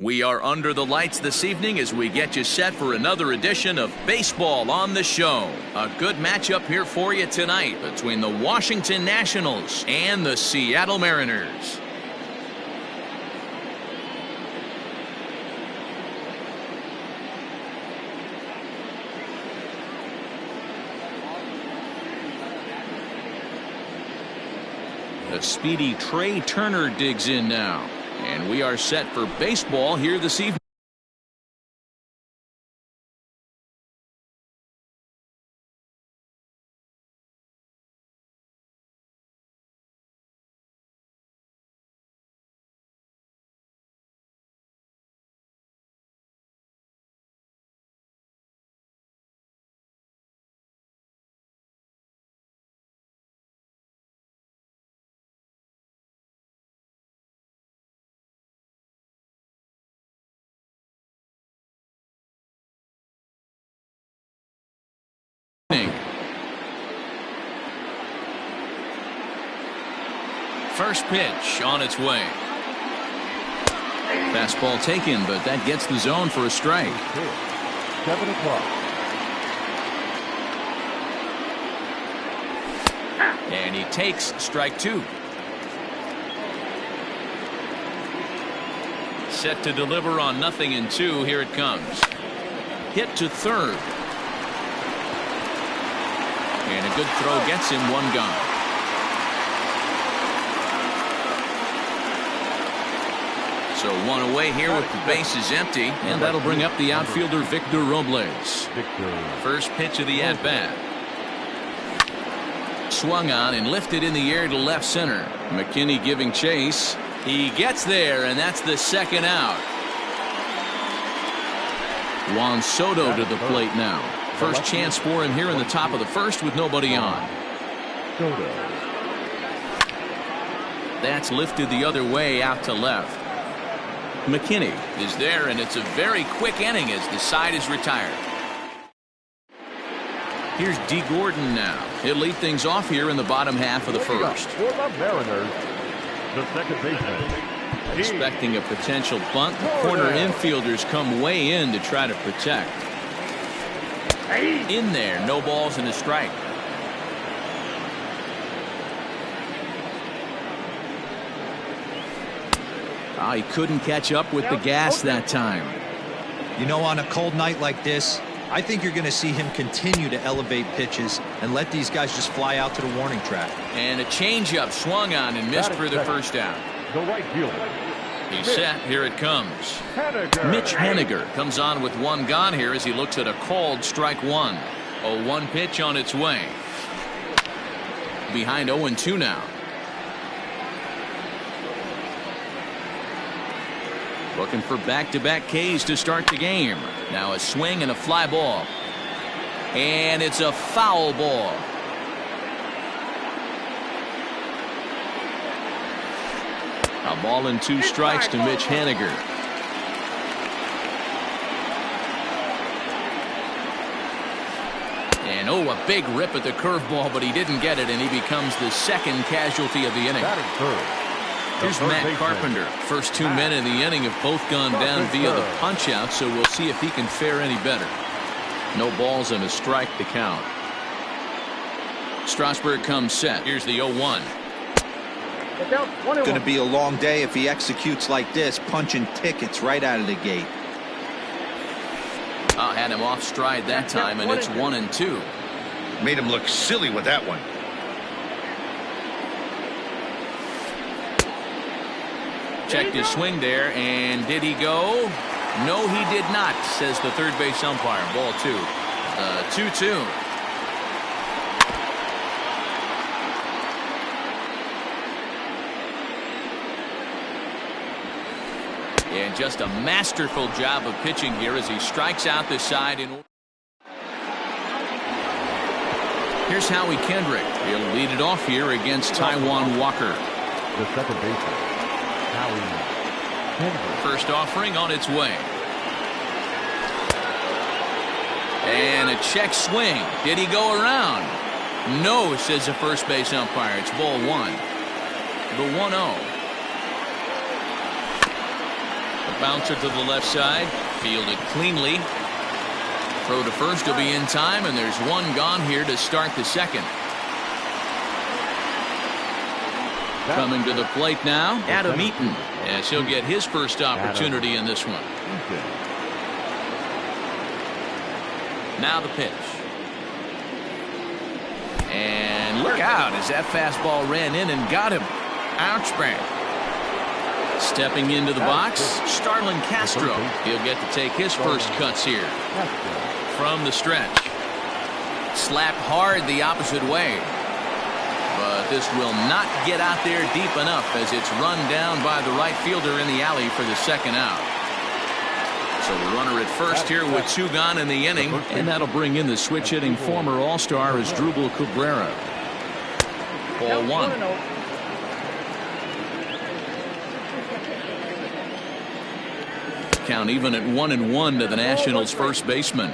We are under the lights this evening as we get you set for another edition of Baseball on the Show. A good matchup here for you tonight between the Washington Nationals and the Seattle Mariners. The speedy Trey Turner digs in now. And we are set for baseball here this evening. First pitch on its way. Fastball taken, but that gets the zone for a strike. 7 o'clock. And he takes strike two. Set to deliver on 0-2. Here it comes. Hit to third. And a good throw gets him one gone. So one away here with the bases empty, and that'll bring up the outfielder Victor Robles. First pitch of the at-bat. Swung on and lifted in the air to left center. McKinney giving chase. He gets there, and that's the second out. Juan Soto to the plate now. First chance for him here in the top of the first with nobody on. That's lifted the other way out to left. McKinney is there, and it's a very quick inning as the side is retired. Here's D. Gordon now. He'll lead things off here in the bottom half of the first. For the Mariners, the second baseman. Expecting a potential bunt, the corner infielders come way in to try to protect. In there, no balls and a strike. Oh, he couldn't catch up with the gas that time. You know, on a cold night like this, I think you're going to see him continue to elevate pitches and let these guys just fly out to the warning track. And a changeup swung on and missed for the first down. The right fielder. He's set. Here it comes. Mitch Haniger comes on with one gone here as he looks at a called strike one. A 1 pitch on its way. Behind 0-2 now. Looking for back-to-back Ks to start the game. Now a swing and a fly ball. And it's a foul ball. A ball and 2 strikes to Mitch Haniger. And a big rip at the curveball, but he didn't get it, and he becomes the second casualty of the inning. Here's Matt Carpenter. First 2 men in the inning have both gone down via the punch-out, so we'll see if he can fare any better. No balls and a strike to count. Strasburg comes set. Here's the 0-1. It's going to be a long day if he executes like this, punching tickets right out of the gate. Had him off stride that time, and it's 1-2. Made him look silly with that one. Checked his swing there, and did he go? No, he did not, says the third base umpire. Ball 2. 2-2. And just a masterful job of pitching here as he strikes out this side. Here's Howie Kendrick. He'll lead it off here against Taijuan Walker. The second baseman, Howie Kendrick. First offering on its way. And a check swing. Did he go around? No, says the first base umpire. It's ball 1. The 1-0. Bouncer to the left side. Fielded cleanly. Throw to first will be in time, and there's one gone here to start the second. Coming to the plate now, Adam Eaton, as he'll get his first opportunity in this one. Now the pitch. And look out as that fastball ran in and got him. Ouch, bang. Stepping into the box, Starlin Castro. He'll get to take his first cuts here. From the stretch. Slapped hard the opposite way. But this will not get out there deep enough as it's run down by the right fielder in the alley for the second out. So the runner at first here with two gone in the inning, and that'll bring in the switch-hitting former All-Star Asdrubal Cabrera. Ball one. Count even at 1-1 to the Nationals' first baseman.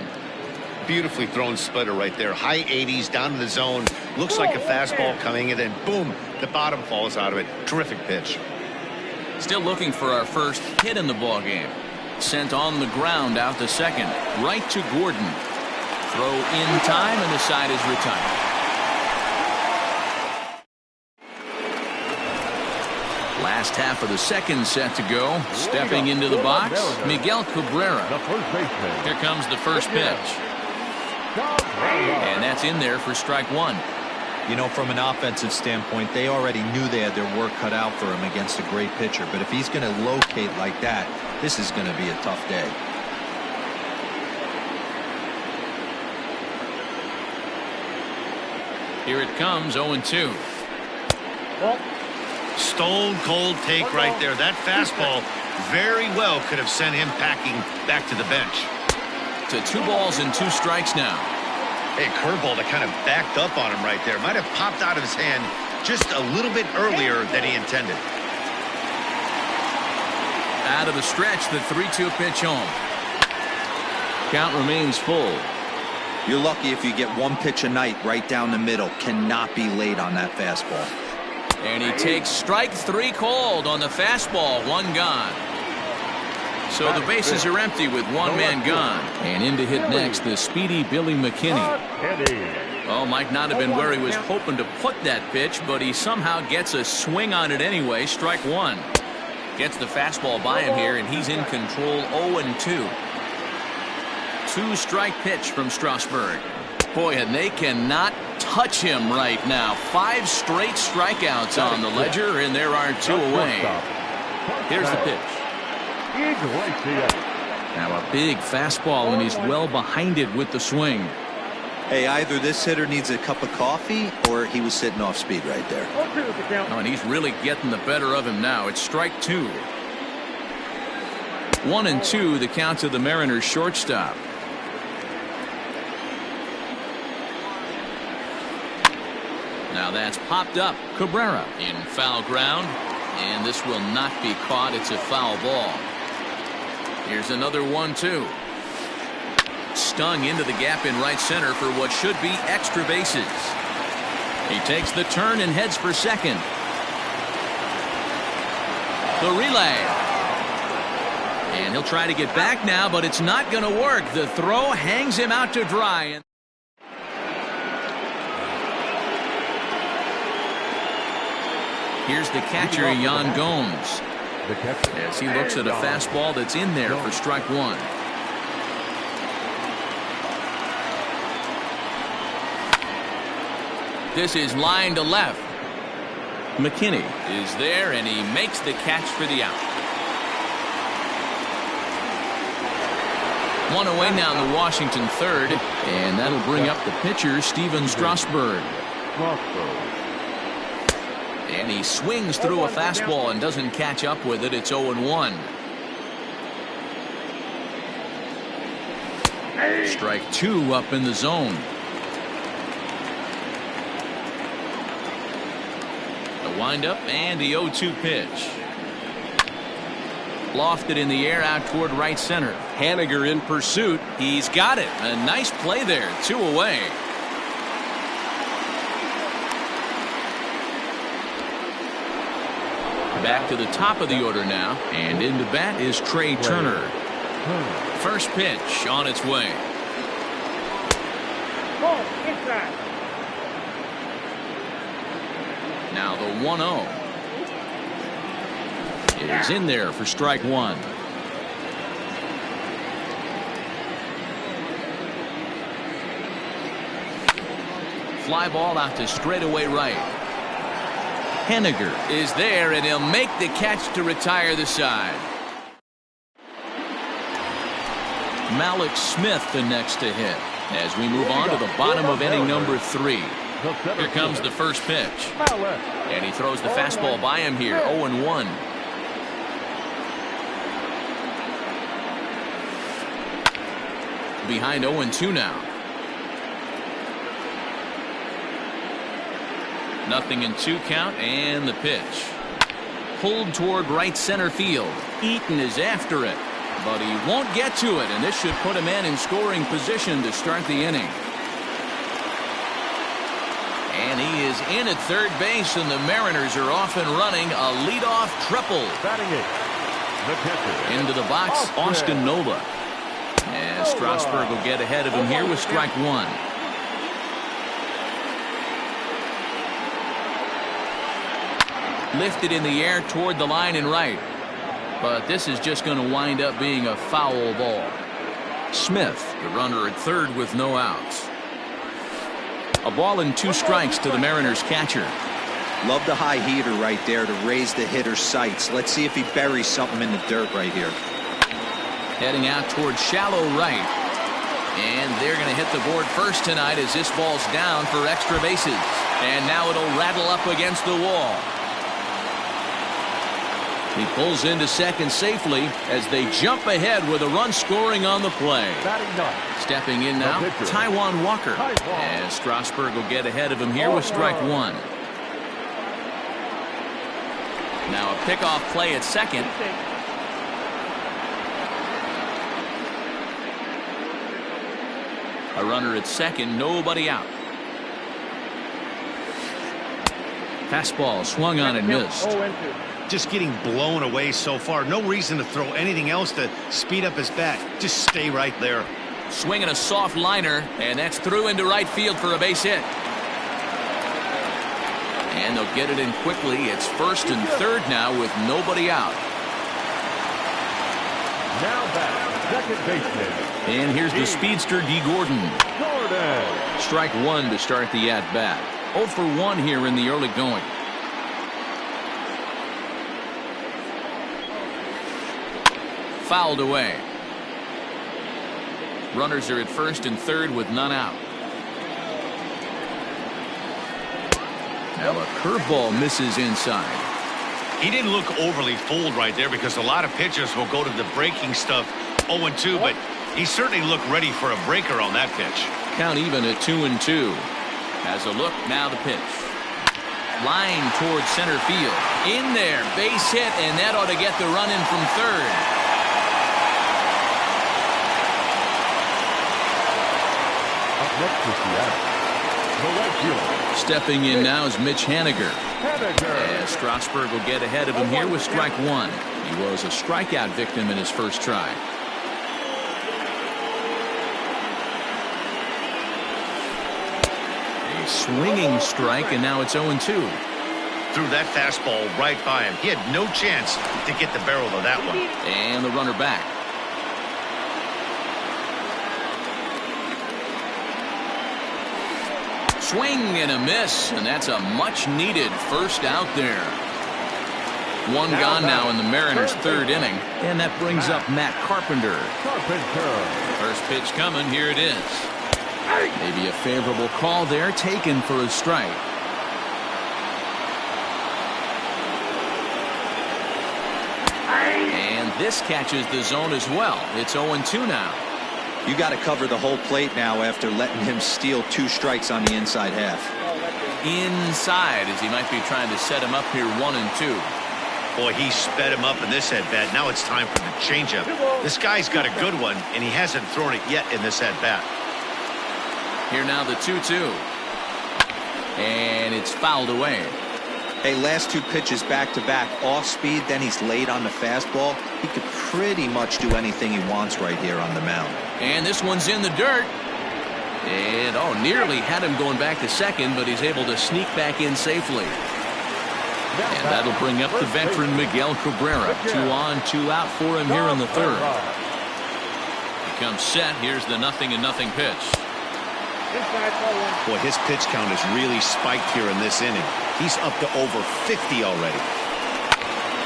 Beautifully thrown splitter right there. High 80s down to the zone. Looks like a fastball coming, and then boom, the bottom falls out of it. Terrific pitch. Still looking for our first hit in the ball game. Sent on the ground out to second. Right to Gordon. Throw in time, and the side is retired. Last half of the second set to go. Stepping into the box, Miguel Cabrera. Here comes the first pitch. And that's in there for strike one. You know, from an offensive standpoint, they already knew they had their work cut out for him against a great pitcher. But if he's going to locate like that, this is going to be a tough day. Here it comes, 0-2. Stone cold take right there. That fastball very well could have sent him packing back to the bench. To 2 balls and 2 strikes now. Hey, curveball that kind of backed up on him right there. Might have popped out of his hand just a little bit earlier than he intended. Out of the stretch, the 3-2 pitch home. Count remains full. You're lucky if you get one pitch a night right down the middle. Cannot be late on that fastball. And he takes strike 3 called on the fastball. 1 gone. So the bases are empty with 1 man gone. And in to hit next, the speedy Billy McKinney. Well, might not have been where he was hoping to put that pitch, but he somehow gets a swing on it anyway. Strike 1. Gets the fastball by him here, and he's in control. 0-2. 2-strike pitch from Strasburg. Boy, and they cannot touch him right now. 5 straight strikeouts on the ledger, and there are 2 away. Here's the pitch. Now a big fastball, and he's well behind it with the swing. Hey, either this hitter needs a cup of coffee or he was sitting off speed right there. Oh, and he's really getting the better of him now. It's strike 2. 1-2, the count to the Mariners shortstop. Now that's popped up. Cabrera in foul ground, and this will not be caught. It's a foul ball. Here's another 1-2. Stung into the gap in right center for what should be extra bases. He takes the turn and heads for second. The relay. And he'll try to get back now, but it's not going to work. The throw hangs him out to dry. Here's the catcher, Jan Gomes, as he looks at a fastball that's in there for strike 1. This is line to left. McKinney is there, and he makes the catch for the out. 1 away now in the Washington third, and that'll bring up the pitcher, Steven Strasburg. And he swings through a fastball and doesn't catch up with it. It's 0-1. Strike 2 up in the zone. The windup and the 0-2 pitch. Lofted in the air out toward right center. Haniger in pursuit. He's got it. A nice play there. 2 away. Back to the top of the order now, and into bat is Trey Turner. First pitch on its way. Now the 1-0 is in there for strike one. Fly ball out to straightaway right. Henniger is there, and he'll make the catch to retire the side. Malik Smith the next to hit as we move on to the bottom of inning number 3. Here comes the first pitch, and he throws the fastball by him here. 0-1. Behind 0-2 now. 0-2 count, and the pitch. Pulled toward right center field. Eaton is after it, but he won't get to it, and this should put a man in scoring position to start the inning. And he is in at third base, and the Mariners are off and running a leadoff triple. Batting it, the catcher. Into the box, Austin Nola. And Strasburg will get ahead of him here with strike one. Lifted in the air toward the line and right. But this is just going to wind up being a foul ball. Smith, the runner at third with no outs. A ball and 2 strikes to the Mariners catcher. Love the high heater right there to raise the hitter's sights. Let's see if he buries something in the dirt right here. Heading out toward shallow right. And they're going to hit the board first tonight as this ball's down for extra bases. And now it'll rattle up against the wall. He pulls into second safely as they jump ahead with a run scoring on the play. Stepping in now, Taijuan Walker. As Strasburg will get ahead of him here with strike one. Now a pickoff play at second. A runner at second, nobody out. Fastball swung on and missed. Just getting blown away so far. No reason to throw anything else to speed up his bat. Just stay right there. Swinging a soft liner, and that's through into right field for a base hit. And they'll get it in quickly. It's first and third now with nobody out. Now back, second baseman. And here's the speedster, D. Gordon. Strike one to start the at-bat. 0 for 1 here in the early going. Fouled away. Runners are at first and third with none out. Now a curveball misses inside. He didn't look overly fooled right there because a lot of pitchers will go to the breaking stuff 0-2, but he certainly looked ready for a breaker on that pitch. Count even at 2-2. Has a look, now the pitch. Line towards center field. In there, base hit, and that ought to get the run in from third. Next to Seattle, the right fielder. Stepping in now is Mitch Henniger. As Strasburg will get ahead of him here with strike one. He was a strikeout victim in his first try. A swinging strike, and now it's 0-2. Threw that fastball right by him. He had no chance to get the barrel of that one. And the runner back. Swing and a miss, and that's a much-needed first out there. One gone now in the Mariners' third inning, and that brings up Matt Carpenter. First pitch coming, here it is. Maybe a favorable call there, taken for a strike. And this catches the zone as well. It's 0-2 now. You got to cover the whole plate now after letting him steal 2 strikes on the inside half. Inside, as he might be trying to set him up here 1-2. Boy, he sped him up in this at-bat. Now it's time for the changeup. This guy's got a good one, and he hasn't thrown it yet in this at-bat. Here now the 2-2. And it's fouled away. Hey, last two pitches back-to-back, off speed, then he's late on the fastball. He could pretty much do anything he wants right here on the mound. And this one's in the dirt. And, nearly had him going back to second, but he's able to sneak back in safely. And that'll bring up the veteran Miguel Cabrera. 2 on, 2 out for him here in the third. He comes set. Here's the 0-0 pitch. Boy, his pitch count has really spiked here in this inning. He's up to over 50 already.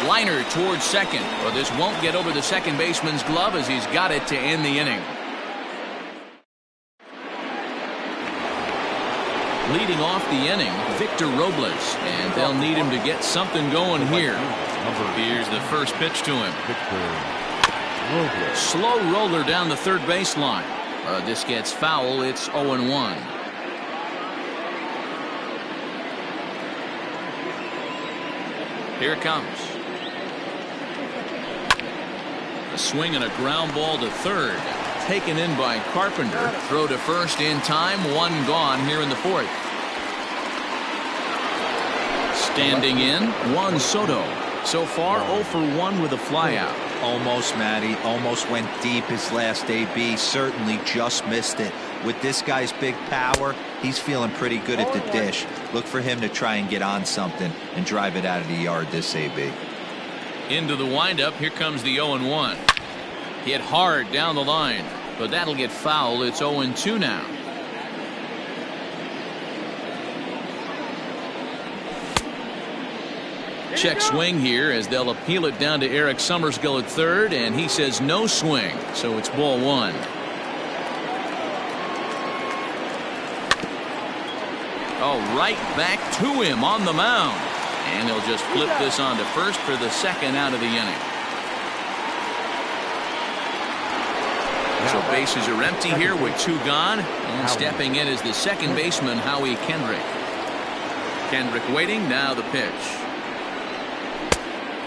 Liner towards second. Well, this won't get over the second baseman's glove as he's got it to end the inning. Leading off the inning, Victor Robles, and they'll need him to get something going here. Here's the first pitch to him. Slow roller down the third baseline. This gets foul. It's 0-1. Here it comes. A swing and a ground ball to third. Taken in by Carpenter. Throw to first in time. 1 gone here in the fourth. Standing in, Juan Soto. So far, 0 for 1 with a flyout. Almost, Matty. Almost went deep his last AB. Certainly just missed it. With this guy's big power, he's feeling pretty good at the dish. Look for him to try and get on something and drive it out of the yard this AB. Into the windup. Here comes the 0-1. Hit hard down the line, but that'll get foul. It's 0-2 now. Check swing here as they'll appeal it down to Eric Summersgill at third, and he says no swing, so it's ball 1. Right back to him on the mound, and they'll just flip this on to first for the second out of the inning. So bases are empty here with 2 gone, and stepping in is the second baseman Howie Kendrick. Kendrick waiting. Now the pitch.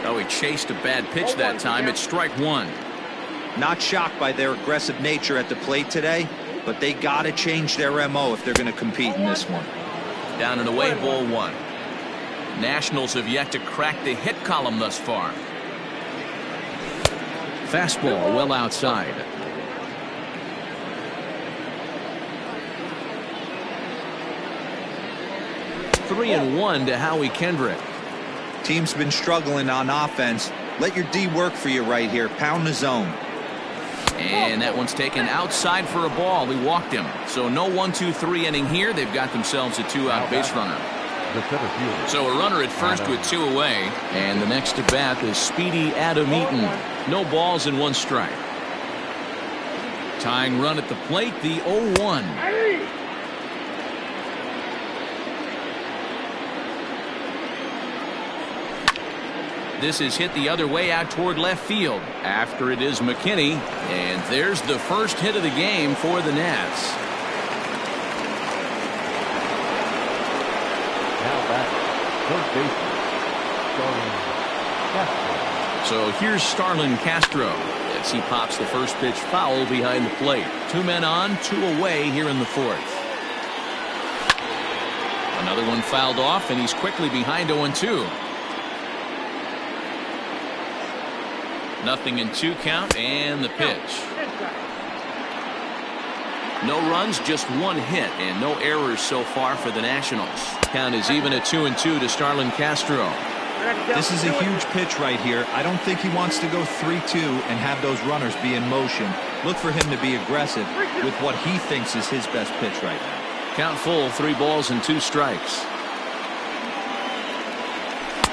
He chased a bad pitch that time. It's strike 1. Not shocked by their aggressive nature at the plate today, but they got to change their MO if they're going to compete in this one. Down and away, ball 1. Nationals have yet to crack the hit column thus far. Fastball well outside. Three and 1 to Howie Kendrick. Team's been struggling on offense. Let your D work for you right here. Pound the zone. And that one's taken outside for a ball. He walked him. So no 1-2-3 inning here. They've got themselves a 2-out base runner. So a runner at first with 2 away. And the next to bat is speedy Adam Eaton. No balls and 1 strike. Tying run at the plate, the 0-1. This is hit the other way out toward left field. After it is McKinney. And there's the first hit of the game for the Nats. Now back, third baseman, So here's Starlin Castro as he pops the first pitch foul behind the plate. 2 men on, 2 away here in the fourth. Another one fouled off, and he's quickly behind 0-2. 0-2 count, and the pitch. No runs, just 1 hit, and no errors so far for the Nationals. Count is even at 2-2 to Starlin Castro. This is a huge pitch right here. I don't think he wants to go 3-2 and have those runners be in motion. Look for him to be aggressive with what he thinks is his best pitch right now. Count full, 3 balls and 2 strikes.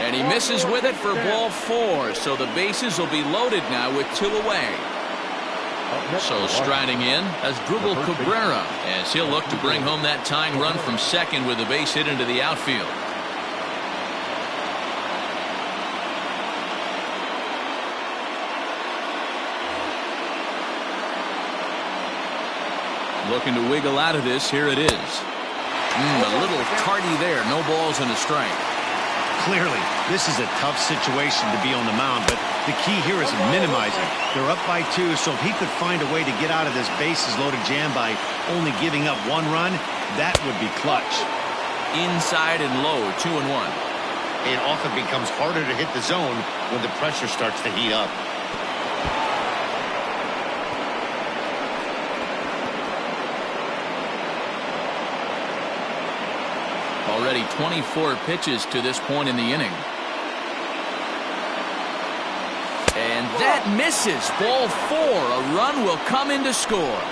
And he misses with it for ball 4. So the bases will be loaded now with 2 away. So striding in as Drupal Cabrera as he'll look to bring home that tying run from second with a base hit into the outfield. Looking to wiggle out of this. Here it is. A little tardy there. No balls and a strike. Clearly, this is a tough situation to be on the mound, but the key here is minimizing. They're up by 2, so if he could find a way to get out of this bases-loaded jam by only giving up 1 run, that would be clutch. Inside and low, 2-1. It often becomes harder to hit the zone when the pressure starts to heat up. Already 24 pitches to this point in the inning. And that misses. Ball 4. A run will come in to score.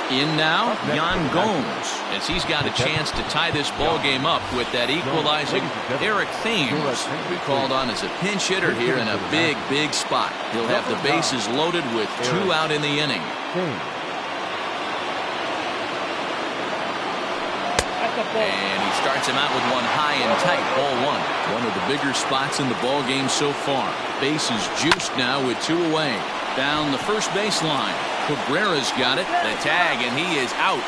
In now, Yan Gomes, as he's got a chance to tie this ball game up with that equalizing Eric Thames, we called on as a pinch hitter here in a big, big spot. He'll have the bases loaded with 2 out in the inning. And he starts him out with one high and tight, ball 1. One of the bigger spots in the ball game so far. Bases juiced now with 2 away. Down the first baseline. Cabrera's got it. The tag, and he is out.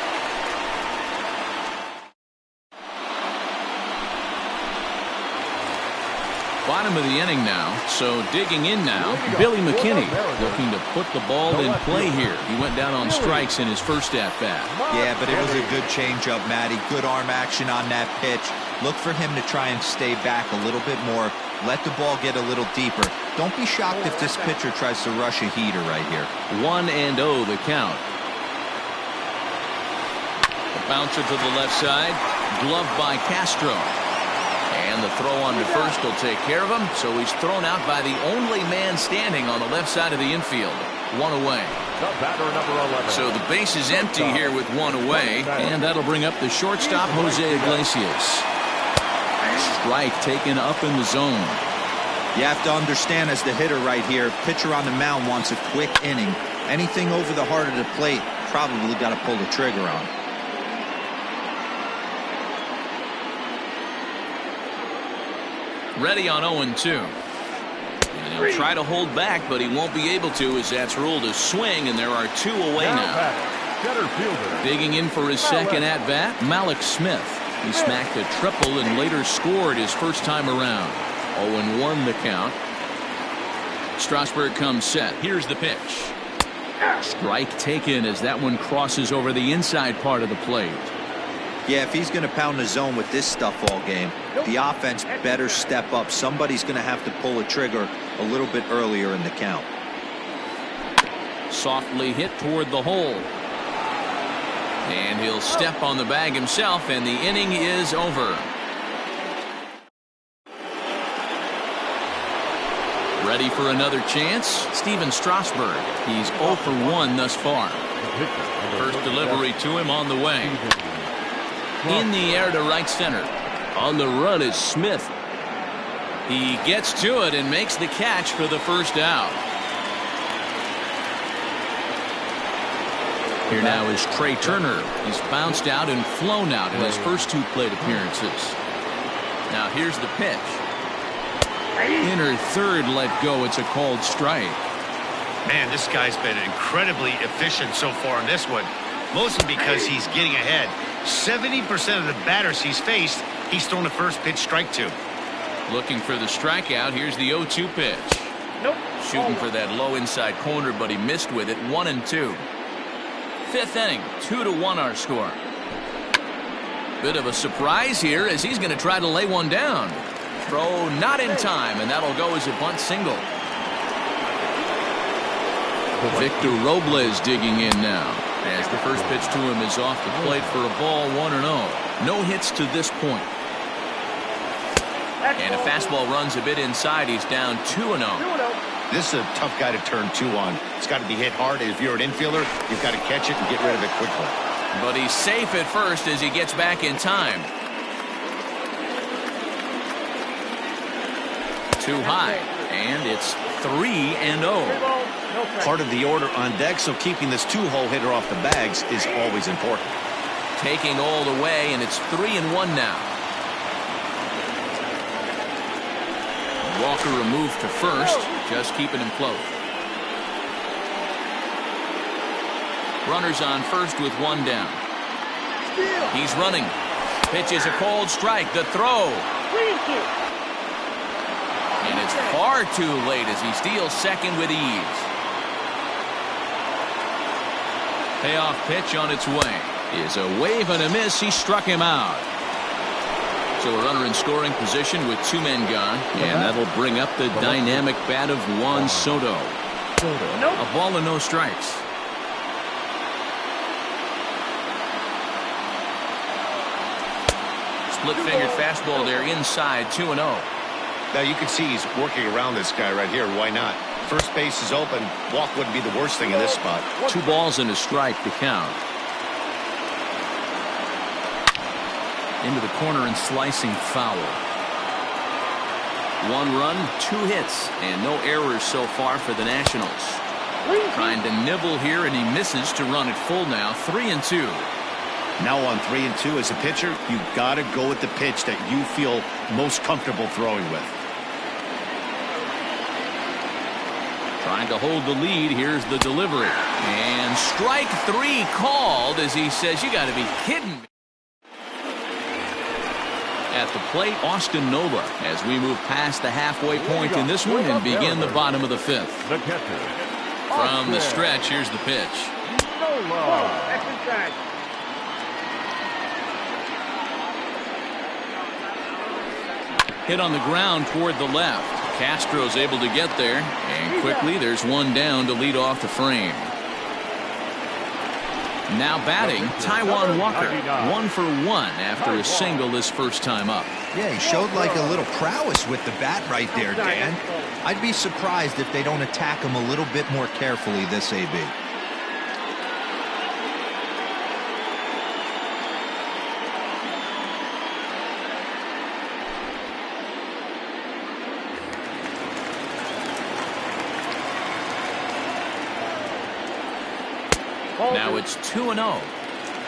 Bottom of the inning now, so digging in now, Billy McKinney looking to put the ball in play here. He went down on strikes in his first at-bat. Yeah, but it was a good changeup, Matty. Good arm action on that pitch. Look for him to try and stay back a little bit more. Let the ball get a little deeper. Don't be shocked if this pitcher tries to rush a heater right here. 1-0 the count. A bouncer to the left side. Gloved by Castro. And the throw on to first will take care of him. So he's thrown out by the only man standing on the left side of the infield. 1 away. So the base is empty here with 1 away. And that'll bring up the shortstop, Jose Iglesias. Strike taken up in the zone. You have to understand, as the hitter right here, pitcher on the mound wants a quick inning. Anything over the heart of the plate, probably got to pull the trigger on. Ready on 0-2. And he'll try to hold back, but he won't be able to, as that's ruled a swing, and there are 2 away now. Digging in for his second at-bat, Malik Smith. He smacked a triple and later scored his first time around. 0-1 the count. Strasburg comes set. Here's the pitch. Strike taken as that one crosses over the inside part of the plate. Yeah, if he's going to pound the zone with this stuff all game, the offense better step up. Somebody's going to have to pull a trigger a little bit earlier in the count. Softly hit toward the hole. And he'll step on the bag himself, and the inning is over. Ready for another chance? Steven Strasburg. He's 0 for 1 thus far. First delivery to him on the way. In the air to right center. On the run is Smith. He gets to it and makes the catch for the first out. Here now is Trey Turner. He's bounced out and flown out in his first 2 plate appearances. Now here's the pitch. Inner third let go. It's a called strike. Man, this guy's been incredibly efficient so far in this one. Mostly because he's getting ahead. 70% of the batters he's faced, he's thrown the first pitch strike to. Looking for the strikeout. Here's the 0-2 pitch. Nope. Shooting for that low inside corner, but he missed with it. 1-2. 5th inning, 2-1 our score. Bit of a surprise here as he's going to try to lay one down. Throw not in time, and that'll go as a bunt single. Victor Robles digging in now, as the first pitch to him is off the plate for a ball. 1-0. No hits to this point. And a fastball runs a bit inside. He's down 2-0. This is a tough guy to turn 2 on. It's got to be hit hard. If you're an infielder, you've got to catch it and get rid of it quickly. But he's safe at first as he gets back in time. Too high, and it's 3-0. Part of the order on deck, so keeping this 2-hole hitter off the bags is always important. Taking all the way, and it's 3-1 now. Walker removed to first, just keeping him close. Runners on first with 1 down. He's running. Pitch is a called strike. The throw. And it's far too late as he steals second with ease. Payoff pitch on its way. Is a wave and a miss. He struck him out. So a runner in scoring position with 2 men gone, and that'll bring up the dynamic bat of Juan Soto. A ball and no strikes. Split-fingered fastball there inside, 2-0. Now you can see he's working around this guy right here. Why not? First base is open. Walk wouldn't be the worst thing in this spot. 2 balls and a strike to count. Into the corner and slicing foul. 1 run, 2 hits, and no errors so far for the Nationals. Trying to nibble here, and he misses to run it full now. 3-2. Now on 3-2 as a pitcher, you've got to go with the pitch that you feel most comfortable throwing with. Trying to hold the lead. Here's the delivery. And strike 3 called as he says, you got to be kidding me. At the plate, Austin Nova as we move past the halfway point in this one and begin the bottom of the 5th. From the stretch, here's the pitch. Hit on the ground toward the left. Castro's able to get there, and quickly there's 1 down to lead off the frame. Now batting, Taijuan Walker, 1 for 1 after a single his first time up. Yeah, he showed like a little prowess with the bat right there, Dan. I'd be surprised if they don't attack him a little bit more carefully this AB. Now it's 2-0.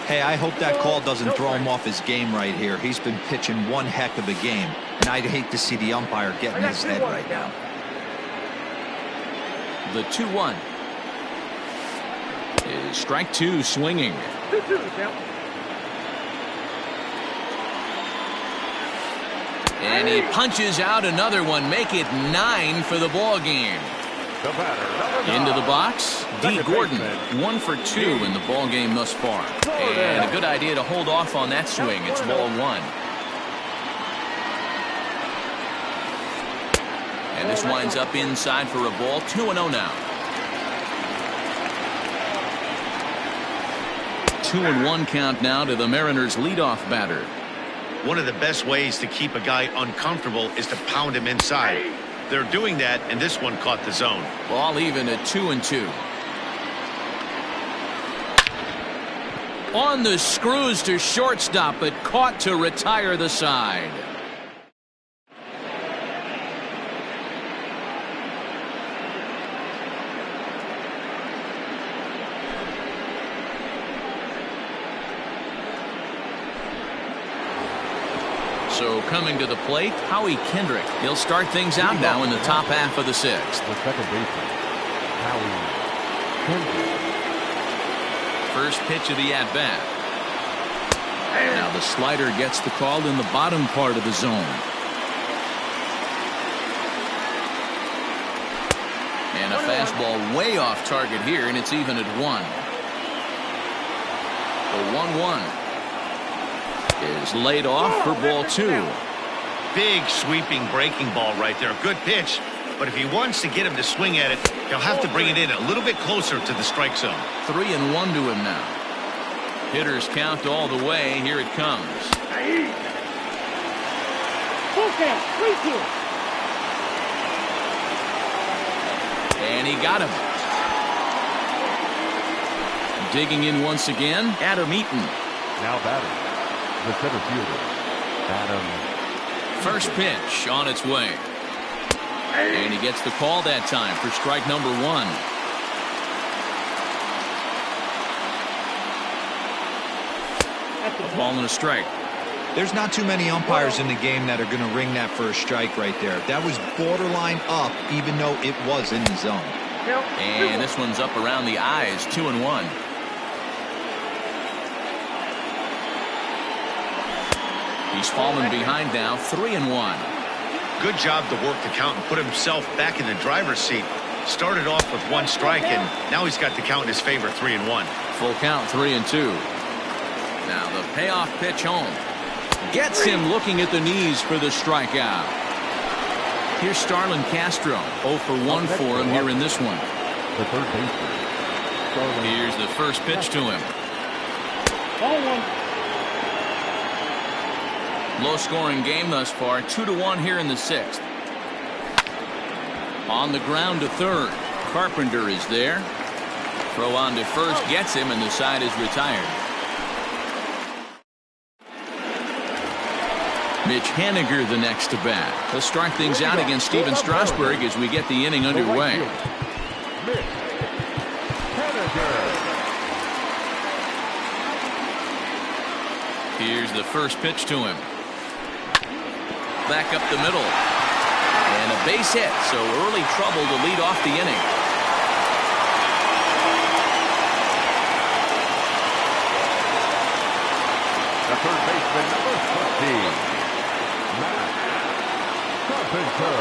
Hey, I hope that call doesn't throw him off his game right here. He's been pitching one heck of a game, and I'd hate to see the umpire get in his head right now. The 2-1 is strike 2 swinging. And he punches out another one, make it 9 for the ball game. Into the box, D. Gordon, 1 for 2 in the ball game thus far. And a good idea to hold off on that swing. It's ball 1. And this winds up inside for a ball. 2-0 now. 2-1 count now to the Mariners' leadoff batter. One of the best ways to keep a guy uncomfortable is to pound him inside. They're doing that, and this one caught the zone. Ball even at 2-2. On the screws to shortstop, but caught to retire the side. So coming to the plate, Howie Kendrick. He'll start things out now in the top half of the 6th. The second baseman, Howie Kendrick. First pitch of the at-bat. Now the slider gets the call in the bottom part of the zone. And a fastball way off target here, and it's even at 1. The 1-1 is laid off for ball 2. Big sweeping breaking ball right there. Good pitch. But if he wants to get him to swing at it, he'll have to bring it in a little bit closer to the strike zone. 3-1 to him now. Hitters count all the way. Here it comes. And he got him. Digging in once again, Adam Eaton. Now batting, the center fielder, Adam. First pitch on its way. And he gets the call that time for strike number 1. A ball and a strike. There's not too many umpires in the game that are going to ring that first strike right there. That was borderline up, even though it was in the zone. And this one's up around the eyes, 2-1. He's fallen behind now, 3-1. Good job to work the count and put himself back in the driver's seat. Started off with 1 strike, and now he's got the count in his favor, 3-1. Full count, 3-2. Now the payoff pitch home. Gets him looking at the knees for the strikeout. Here's Starlin Castro. 0 for 1 for him here in this one. The third baseman. Here's the first pitch to him. Low scoring game thus far. 2-1 here in the 6th. On the ground to third. Carpenter is there. Throw on to first gets him, and the side is retired. Mitch Haniger the next to bat. He'll start things out against Steven Strasburg as we get the inning underway. Here's the first pitch to him. Back up the middle. And a base hit, so early trouble to lead off the inning. The third baseman, number 15. Carpenter.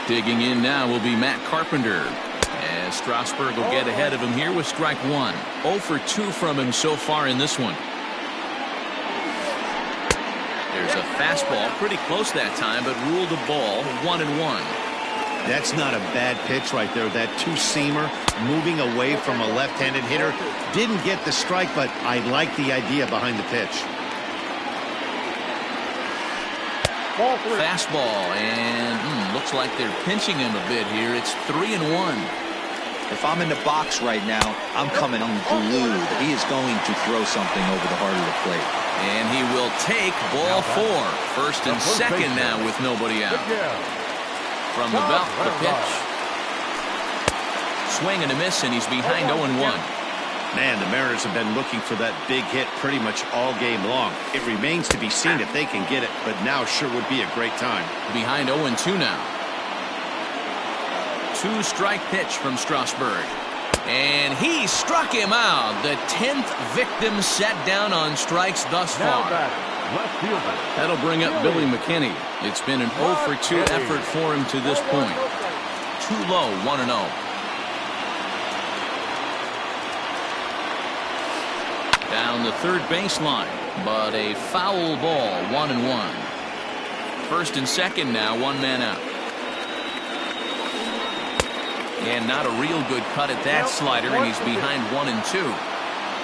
Digging in now will be Matt Carpenter. As Strasburg will get ahead of him here with strike 1. 0 for 2 from him so far in this one. There's a fastball pretty close that time, but ruled a ball. 1-1. That's not a bad pitch right there. That two-seamer moving away from a left-handed hitter. Didn't get the strike, but I like the idea behind the pitch. Fastball, and looks like they're pinching him a bit here. It's 3-1. If I'm in the box right now, I'm coming unglued. He is going to throw something over the heart of the plate. And he will take ball 4. First and second now with nobody out. From the belt, the pitch. Swing and a miss, and he's behind 0-1. Man, the Mariners have been looking for that big hit pretty much all game long. It remains to be seen if they can get it, but now sure would be a great time. Behind 0-2 now. 2-strike pitch from Strasburg. And he struck him out. The 10th victim set down on strikes thus far. That'll bring up Billy McKinney. It's been an 0 for 2 effort for him to this point. Too low, 1-0. Down the third baseline, but a foul ball, 1-1. First and second now, 1 man out. And not a real good cut at that slider, and he's behind 1-2.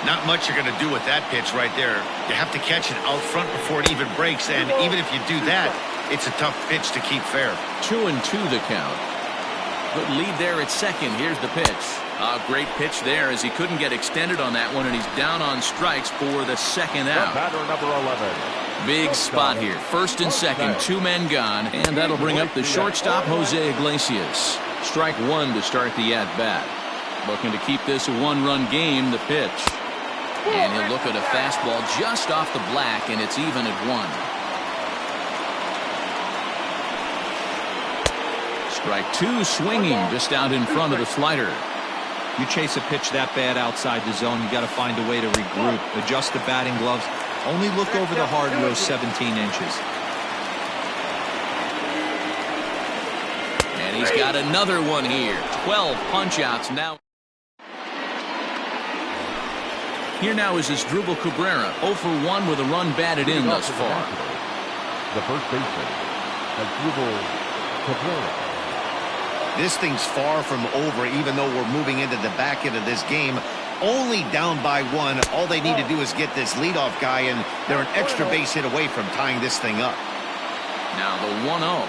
Not much you're going to do with that pitch right there. You have to catch it out front before it even breaks, and even if you do that, it's a tough pitch to keep fair. 2-2 the count. Good lead there at second. Here's the pitch. A great pitch there as he couldn't get extended on that one, and he's down on strikes for the second out. Batter number 11. Big spot here. First and second, 2 men gone, and that'll bring up the shortstop, Jose Iglesias. Strike 1 to start the at-bat. Looking to keep this a 1-run game, the pitch. And he'll look at a fastball just off the black, and it's even at 1. Strike 2 swinging just out in front of the slider. You chase a pitch that bad outside the zone, you got to find a way to regroup, adjust the batting gloves, only look over the hard row 17 inches. And he's got another one here. 12 punch-outs now. Here now is Asdrubal Cabrera, 0 for 1 with a run batted in thus far. The first baseman, Asdrubal Cabrera. This thing's far from over, even though we're moving into the back end of this game. Only down by 1. All they need to do is get this leadoff guy, and they're an extra base hit away from tying this thing up. Now the 1-0.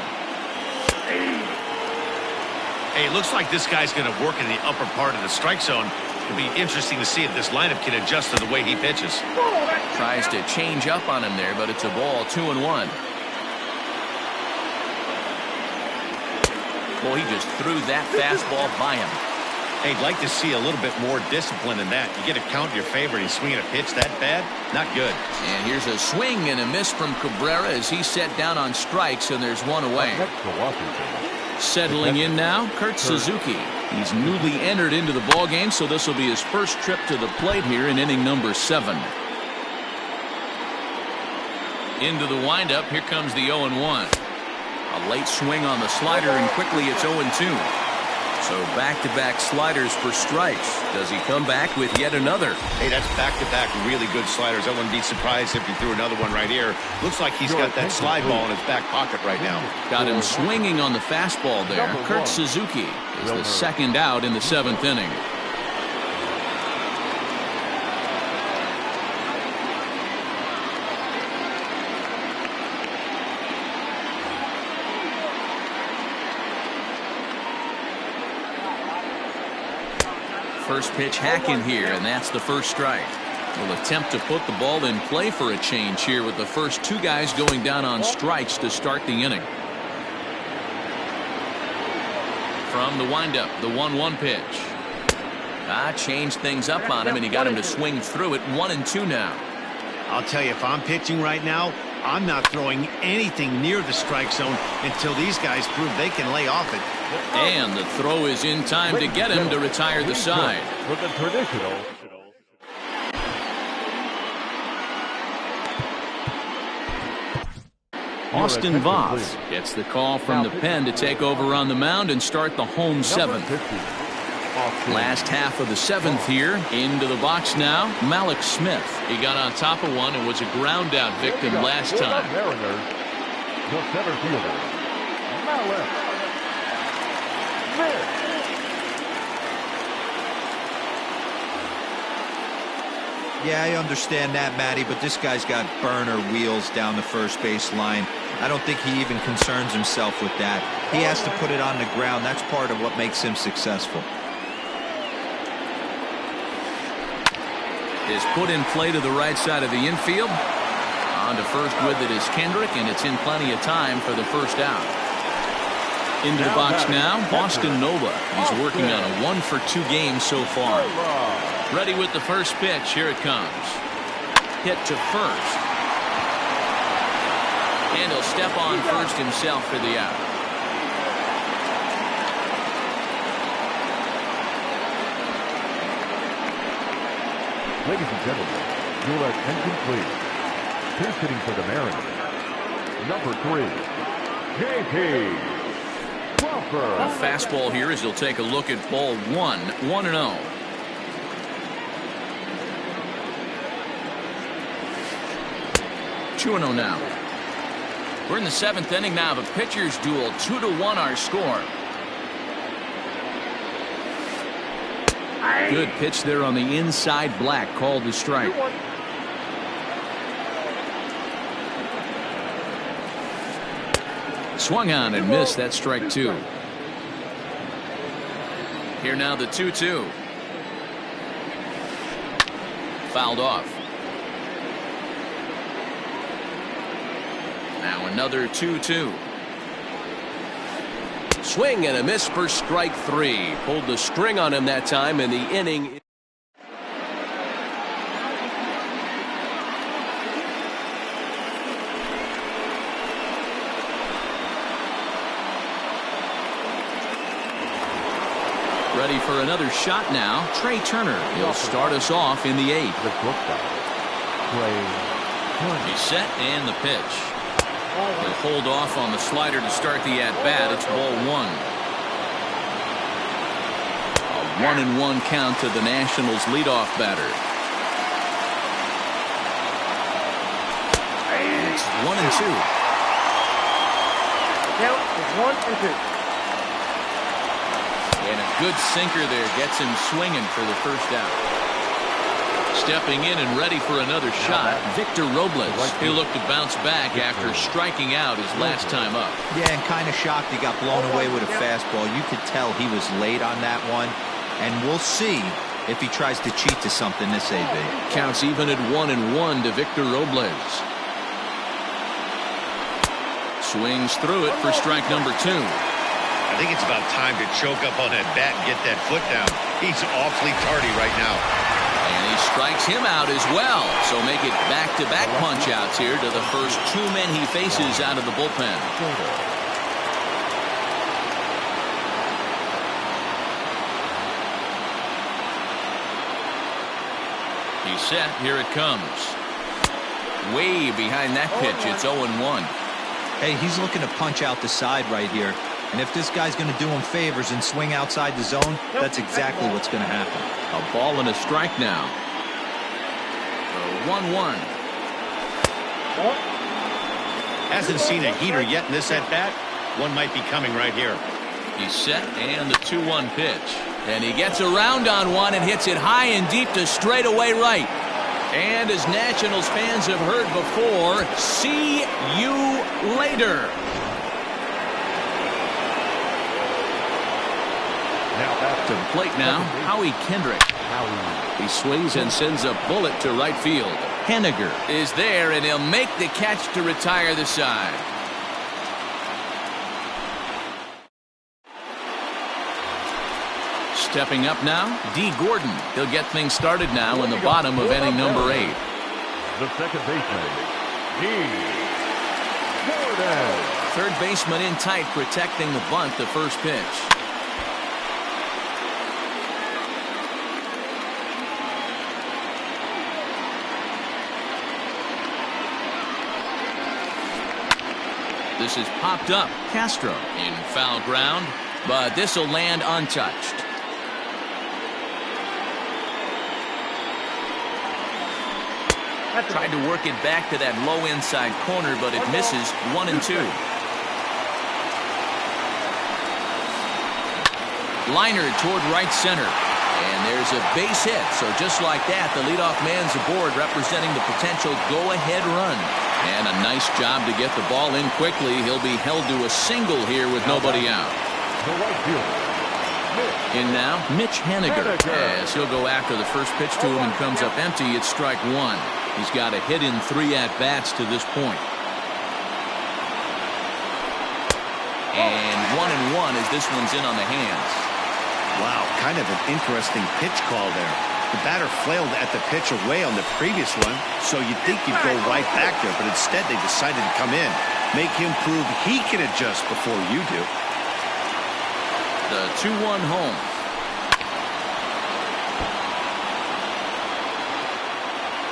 Hey, it looks like this guy's going to work in the upper part of the strike zone. It'll be interesting to see if this lineup can adjust to the way he pitches. Tries to change up on him there, but it's a ball, 2-1. Boy, he just threw that fastball by him. Hey, I'd like to see a little bit more discipline in that. You get a count in your favor and he's swinging a pitch that bad? Not good. And here's a swing and a miss from Cabrera as he's set down on strikes, and there's one away. Settling in now, Kurt Suzuki. He's newly entered into the ballgame, so this will be his first trip to the plate here in inning number 7. Into the windup, here comes the 0-1. A late swing on the slider, and quickly it's 0-2. So back-to-back sliders for strikes. Does he come back with yet another? Hey, that's back-to-back really good sliders. I wouldn't be surprised if he threw another one right here. Looks like he's got that slide ball in his back pocket right now. Got him swinging on the fastball there. Kurt Suzuki is the second out in the 7th inning. First pitch hacking here, and that's the first strike. Will attempt to put the ball in play for a change here with the first two guys going down on strikes to start the inning. From the windup, the 1-1 pitch. Changed things up on him, and he got him to swing through it. 1-2 now. I'll tell you, if I'm pitching right now, I'm not throwing anything near the strike zone until these guys prove they can lay off it. And the throw is in time to get him to retire the side. With the traditional. Austin Voth gets the call from the pen to take over on the mound and start the home 7th. Last half of the 7th here. Into the box now, Malik Smith. He got on top of one and was a ground out victim last time. The center fielder, Malik Smith. Yeah, I understand that, Matty, but this guy's got burner wheels down the first base line. I don't think he even concerns himself with that. He has to put it on the ground. That's part of what makes him successful. Is put in play to the right side of the infield. On to first with it is Kendrick, and it's in plenty of time for the first out. Into the box now, Austin Nova. He's working on a 1-for-2 game so far. Ready with the first pitch. Here it comes. Hit to first. And he'll step on first himself for the out. Ladies and gentlemen, your attention please. Here's hitting for the Mariners, number 3, J.P. Crawford. A fastball here as he'll take a look at ball 1. 1-0. Now. We're in the 7th inning now of a pitcher's duel. 2-1 our score. Good pitch there on the inside. Black called the strike. Swung on and missed. That strike 2. Here now the 2-2. Fouled off. Now another 2-2. Swing and a miss for strike 3. Pulled the string on him that time, and the inning. Ready for another shot now. Trey Turner. He'll start us off in the 8th. He's set and the pitch. He'll hold off on the slider to start the at-bat. It's ball 1. A 1-1 count to the Nationals leadoff batter. And it's 1-2. Count is 1-2. And a good sinker there gets him swinging for the first out. Stepping in and ready for another shot, Victor Robles. He'll look to bounce back after striking out his last time up. Yeah, and kind of shocked he got blown away with a fastball. You could tell he was late on that one, and we'll see if he tries to cheat to something this AB. Counts even at 1-1 to Victor Robles. Swings through it for strike number 2. I think it's about time to choke up on that bat and get that foot down. He's awfully tardy right now. And he strikes him out as well. So make it back-to-back punch-outs here to the first 2 men he faces out of the bullpen. He's set. Here it comes. Way behind that pitch. It's 0-1. Hey, he's looking to punch out the side right here. And if this guy's going to do him favors and swing outside the zone, that's exactly what's going to happen. A ball and a strike now. The 1-1. Hasn't seen a heater yet in this at-bat. One might be coming right here. He's set, and the 2-1 pitch. And he gets around on one and hits it high and deep to straightaway right. And as Nationals fans have heard before, see you later. To the plate now, Howie Kendrick. He swings and sends a bullet to right field. Henniger is there, and he'll make the catch to retire the side. Stepping up now, D. Gordon. He'll get things started now in the bottom of inning number 8. The second baseman, D. Gordon. Third baseman in tight, protecting the bunt, the first pitch. This is popped up. Castro in foul ground, but this will land untouched. Tried to work it back to that low inside corner, but it misses. 1-2. Liner toward right center. And there's a base hit. So just like that, the leadoff man's aboard, representing the potential go-ahead run. And a nice job to get the ball in quickly. He'll be held to a single here with nobody out. The right fielder, In now, Mitch Henniger. As he'll go after the first pitch to him and comes up empty. It's strike 1. He's got a hit in 3 at-bats to this point. And 1-1 as this one's in on the hands. Wow, kind of an interesting pitch call there. The batter flailed at the pitch away on the previous one, so you'd think you'd go right back there, but instead they decided to come in. Make him prove he can adjust before you do. The 2-1 home.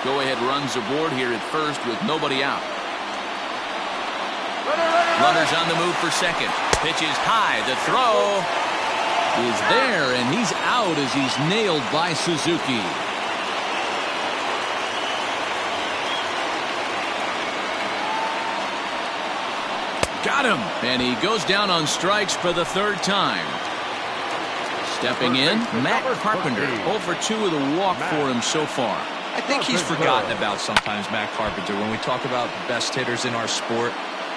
Go-ahead runs aboard here at first with nobody out. Runners on the move for second. Pitch is high. The throw is there, and he's out as he's nailed by Suzuki. Got him, and he goes down on strikes for the 3rd time. Stepping in, Matt Carpenter. 0 for 2 with a walk for him so far. I think he's forgotten about sometimes, Matt Carpenter. When we talk about the best hitters in our sport,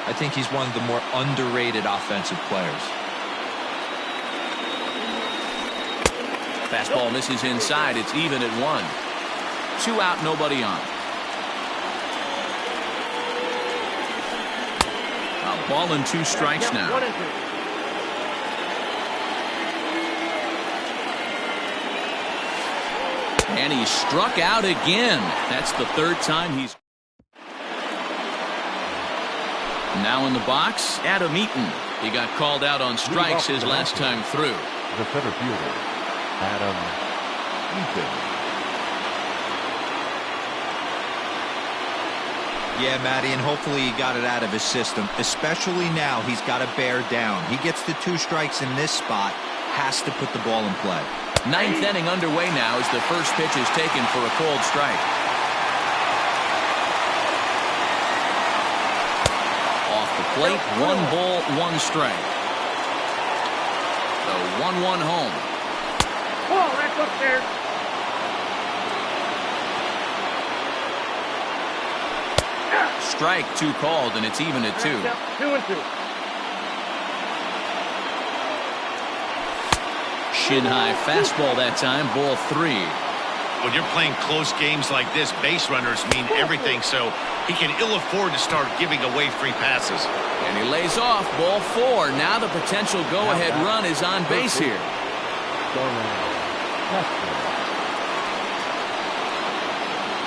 I think he's one of the more underrated offensive players. Fastball misses inside. It's even at 1. 2 out, nobody on. A ball and 2 strikes now. And he struck out again. That's the 3rd time he's. Now in the box, Adam Eaton. He got called out on strikes his last time through. the center fielder, Adam Eaton. Yeah, Matty, and hopefully he got it out of his system, especially now he's got to bear down. He gets the 2 strikes in this spot, has to put the ball in play. 9th inning underway now as the first pitch is taken for a cold strike. Off the plate, 1 ball, 1 strike. The 1-1 home. Ball, that's up there. Strike 2 called, and it's even at 2. 2-2. Shin high fastball that time, ball 3. When you're playing close games like this, base runners mean everything, so he can ill afford to start giving away free passes. And he lays off, ball 4. Now the potential go-ahead run is on base here.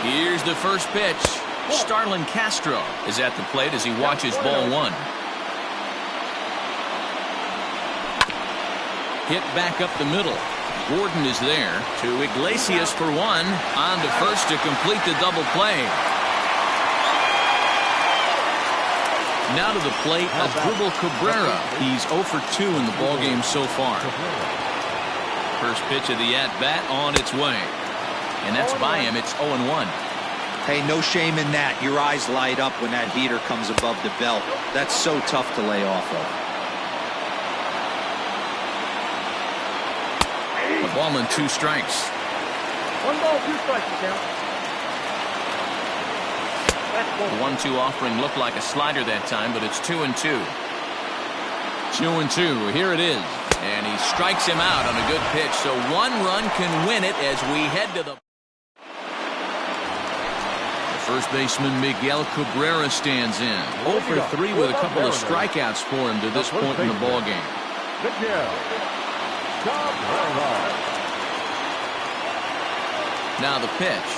Here's the first pitch. Starlin Castro is at the plate as he watches ball 1. Hit back up the middle. Gordon is there to Iglesias for 1. On to first to complete the double play. Now to the plate, Asdrubal Cabrera. He's 0 for 2 in the ballgame so far. First pitch of the at-bat on its way. And that's by him. It's 0-1. Hey, no shame in that. Your eyes light up when that heater comes above the belt. That's so tough to lay off of. A ball and 2 strikes. 1 ball, 2 strikes, count. The 1-2 offering looked like a slider that time, but it's 2-2. 2-2. Here it is. And he strikes him out on a good pitch. So 1 run can win it as we head to the first baseman Miguel Cabrera stands in. 0 for 3 with a couple of strikeouts for him to this point in the ballgame. Now the pitch.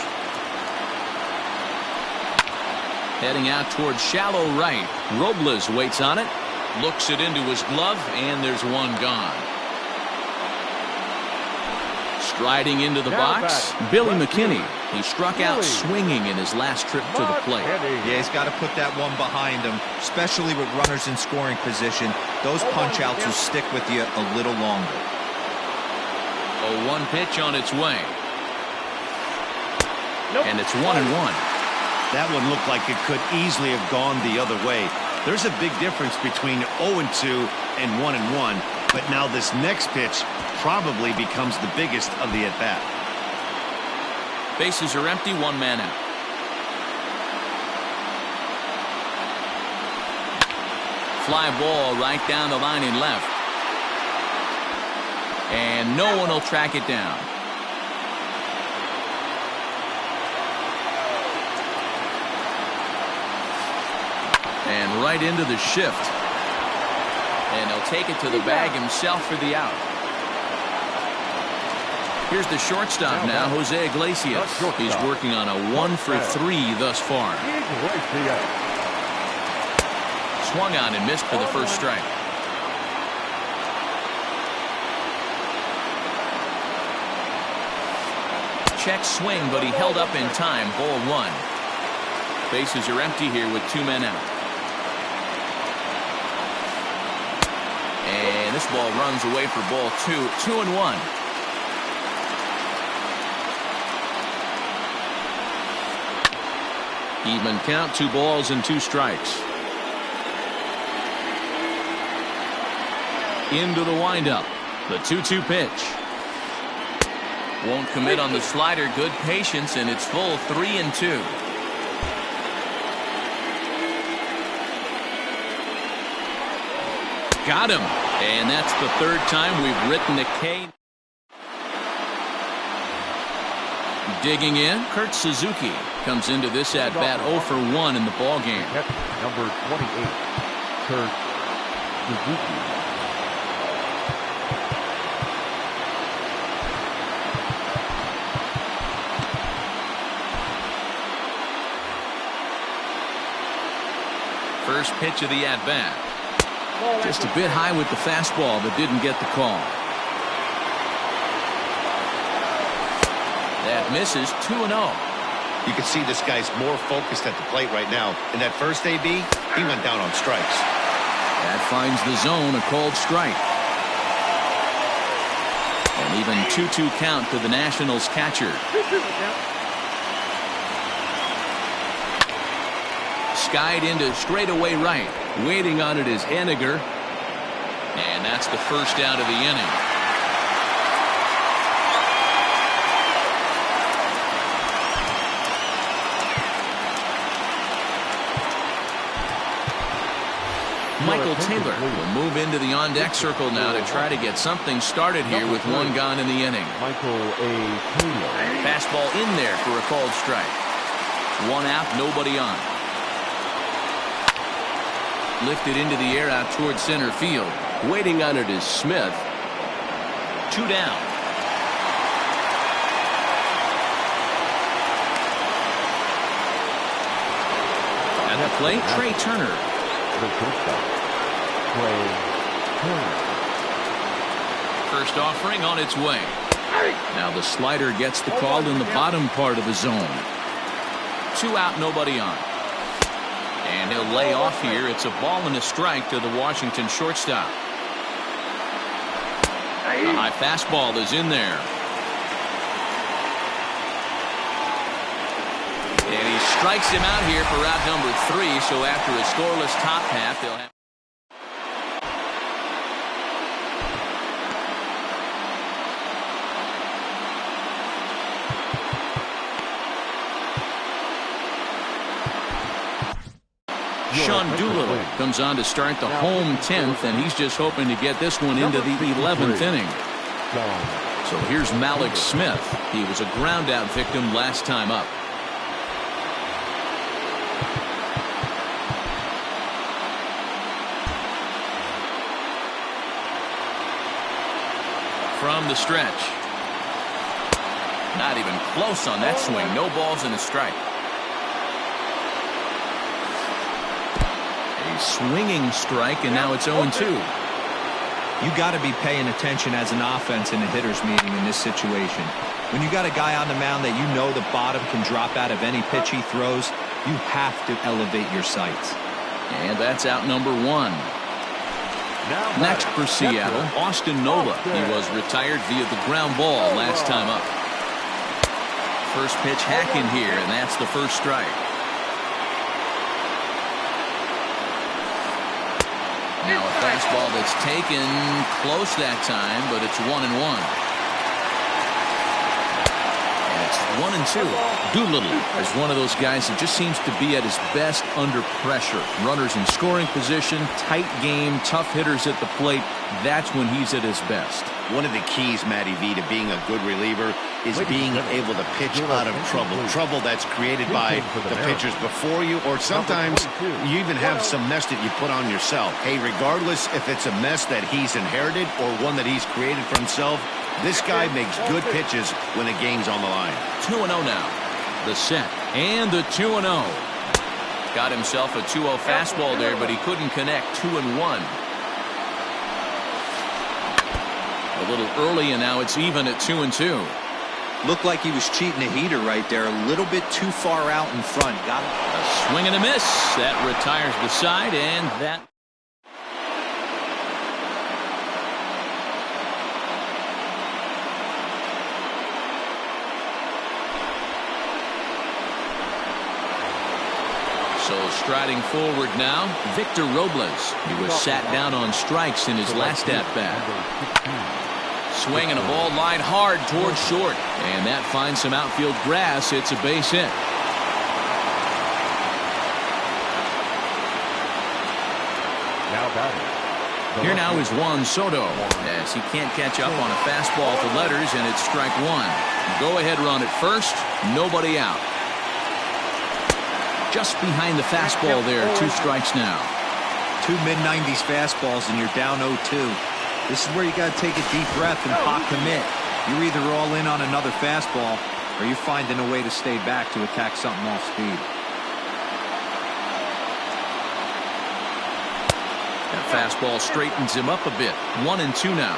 Heading out towards shallow right. Robles waits on it. Looks it into his glove, and there's 1 gone. Striding into the box, Billy McKinney. He struck out swinging in his last trip to the plate. Yeah, he's got to put that one behind him, especially with runners in scoring position. Those punch-outs will stick with you a little longer. A 1 pitch on its way. And it's 1-1. That one looked like it could easily have gone the other way. There's a big difference between 0-2 and 1-1, but now this next pitch probably becomes the biggest of the at-bat. Bases are empty, 1 man out. Fly ball right down the line in left. And no one will track it down. And right into the shift. And he'll take it to the bag himself for the out. Here's the shortstop now, Jose Iglesias. He's working on a 1 for 3 thus far. Swung on and missed for the first strike. Check swing, but he held up in time. Ball 1. Bases are empty here with 2 men out. And this ball runs away for ball 2. 2-1. Even count, 2 balls and 2 strikes. Into the windup. The 2-2 pitch. Won't commit on the slider. Good patience, and it's full 3-2. Got him. And that's the 3rd time we've written a K. Digging in, Kurt Suzuki comes into this at-bat 0 for 1 in the ballgame. Number 28, Kurt Suzuki. First pitch of the at-bat. Just a bit high with the fastball, but didn't get the call. That misses. 2-0. You can see this guy's more focused at the plate right now. In that first AB, he went down on strikes. That finds the zone, a called strike. And even 2-2 count to the Nationals catcher. Skied into straightaway right. Waiting on it is Henniger. And that's the first out of the inning. Michael Taylor will move into the on-deck circle now to try to get something started here with 1 gone in the inning. Michael A. Taylor. Fastball in there for a called strike. 1 out, nobody on. Lifted into the air out towards center field. Waiting on it is Smith. 2 down. At the plate, Trey Turner. First offering on its way. Now the slider gets the call in the bottom part of the zone. 2 out, nobody on. And he'll lay off here. It's a ball and a strike to the Washington shortstop. The high fastball is in there. And he strikes him out here for out number 3. So after a scoreless top half, they'll have. Sean Doolittle comes on to start the home 10th, and he's just hoping to get this one into the 11th inning. So here's Malik Smith. He was a ground-out victim last time up. From the stretch. Not even close on that swing. No balls and a strike. Swinging strike, and now it's 0-2. You got to be paying attention as an offense in a hitter's meeting in this situation. When you got a guy on the mound that you know the bottom can drop out of any pitch he throws, you have to elevate your sights. And that's out number 1. Next for Seattle, Austin Nola. He was retired via the ground ball last time up. First pitch hacking here, and that's the first strike. Now a fastball that's taken close that time, but it's 1-1. And it's 1-2. Doolittle is one of those guys that just seems to be at his best under pressure. Runners in scoring position, tight game, tough hitters at the plate. That's when he's at his best. One of the keys, Matty V, to being a good reliever is being able to pitch out of trouble. Trouble that's created by the pitchers before you, or sometimes you even have some mess that you put on yourself. Hey, regardless if it's a mess that he's inherited or one that he's created for himself, this guy makes good pitches when the game's on the line. 2-0 now. The set and the 2-0. Got himself a 2-0 fastball there, but he couldn't connect. 2-1. A little early, and now it's even at 2-2. Looked like he was cheating a heater right there. A little bit too far out in front. Got it. A swing and a miss. That retires the side, and that. So striding forward now, Victor Robles. He was sat down on strikes in his last at-bat. Swing and a ball lined hard towards short. And that finds some outfield grass. It's a base hit. Here now is Juan Soto, as he can't catch up on a fastball to letters, and it's strike 1. Go-ahead run at first, nobody out. Just behind the fastball there, 2 strikes now. 2 mid-90s fastballs, and you're down 0-2. This is where you got to take a deep breath and pop commit. You're either all in on another fastball, or you're finding a way to stay back to attack something off speed. That fastball straightens him up a bit. 1-2 now.